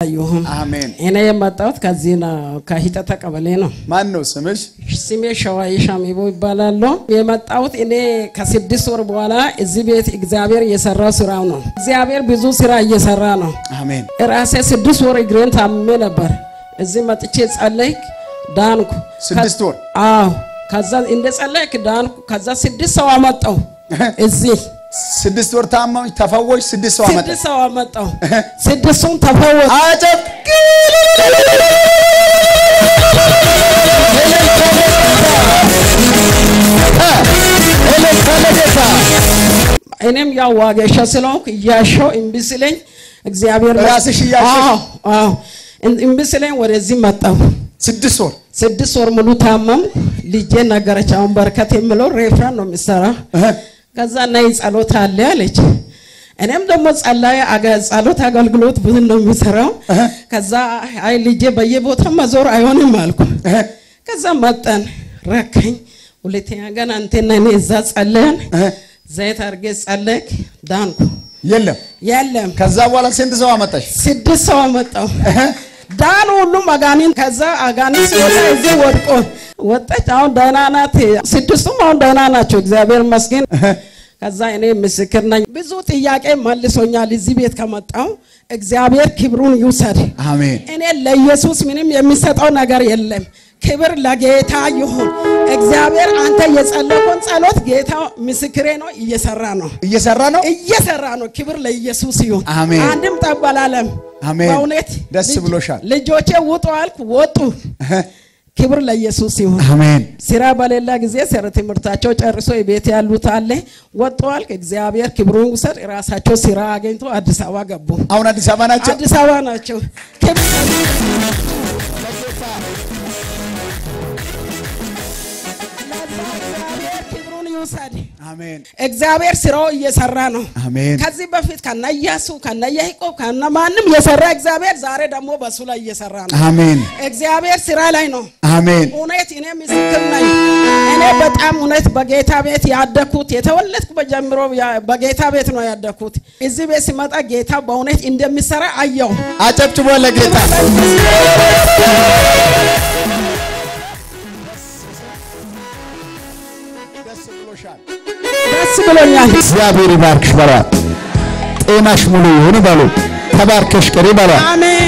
አሜን እኔ የመጣሁት ከዚህ ነው ከሂጠታ ቀበሌ ነው ማን ነው ስምሽ ስሜ ሸዋይ ሻሚቦ ይባላል የመጣሁት እኔ ከ6 ወር በኋላ እዚህ ቤት እግዚአብሔር እየሰራው ስራው ነው እግዚአብሔር ብዙ ስራ እየሰራ ነው አሜን ራሴ 6 ወር እግሬን ታምሜ ነበር እዚህ መጥቼ ጸለይክ ዳንኩ 6 ወር አዎ ከዛ እንደ ጸለይክ ዳንኩ ከዛ 6 ሰው አመጣው እዚህ 6 ወር ታማኝ ተፈወሽ 6 ሰው አመጣ 6 ሰው አመጣው 6 ሰው ተፈወሽ አጨብ እኔም ያው ዋጋሻ ስለሆንኩ ያሻው እንብስለኝ እግዚአብሔር ራስሽ ያሻው አዎ እንብስለኝ ወደዚህ መጣሁ 6 ወር ሙሉ ታመም ልጄ ነገረቻውን በርከት የምለው ሬፍራን ነው የሚሰራ ከዛ ናይ ጸሎት አለ አለች እኔም ደግሞ ጸሎት አገልግሎት ብዙ ነው የሚሰራው ከዛ አይ ልጄ በየቦታው መዞር አይሆንም አልኩ ከዛ መጣን ረከኝ ሁለተኛ ገና አንተና እኔ እዛ ጸለያን ዘይት አርገ ጸለክ ዳንኩ የለም ከዛ በኋላ ስንት ሰው አመጣሽ 6 ሰው አመጣው ዳን ሁሉ አጋኒን ከዛ አጋኒን ሲወጣ እዚህ ወድቆ ወጣች አሁን ደህና ናት 6ቱም አሁን ደህና ናቸው እግዚአብሔር ይመስገን ከዛ እኔ ምስክር ነኝ ብዙ ጥያቄ መልሶኛል እዚህ ቤት ከመጣው እግዚአብሔር ክብሩን ይውሰድ አሜን እኔ ለኢየሱስ ምንም የሚሰጠው ነገር የለም ክብር ለጌታ ይሁን እግዚአብሔር አንተ የጸለይከውን ጸሎት ጌታ ምስክሬ ነው እየሰራ ነው ክብር ለኢየሱስ ይሁን አንድም ተባላለም አሜን በእውነት ደስ ብሎሻል ልጆቼ ወጡ አልኩ ወጡ ክብር ለኢየሱስ ይሁን አሜን ስራ በሌላ ጊዜ ስራ ትምርታቸው ጨርሶ ቤት ያሉት አለ ወጡ አልኩ እግዚአብሔር ክብሩን ውሰድ ራሳቸው ስራ አገኝቶ አዲስ አበባ ገቡ አሁን አዲስ አበባ ናቸው ክብር አሜን እግዚአብሔር ስራው እየሰራ ነው አሜን ከዚህ በፊት ከነያሱ ከነያይቆብ ከነማንም የሰራ እግዚአብሔር ዛሬ ደግሞ በሱ ላይ እየሰራ ነው አሜን እግዚአብሔር ስራ ላይ ነው አሜን እውነት እኔ ምስክር ነኝ እኔ በጣም እውነት በጌታ ቤት ያደኩት የተወለድኩ በጀምሮ በጌታ ቤት ነው ያደኩት እዚህ ቤት ሲመጣ ጌታ በእውነት እንደሚሰራ አየው አጨብጭቦ ለጌታ ደስ ብሎኛል እግዚአብሔር ይባርክሽ በሏት ጤናሽ ሙሉ ይሁን በሉ ተባርከሽ ቀሪ በሏት አሜን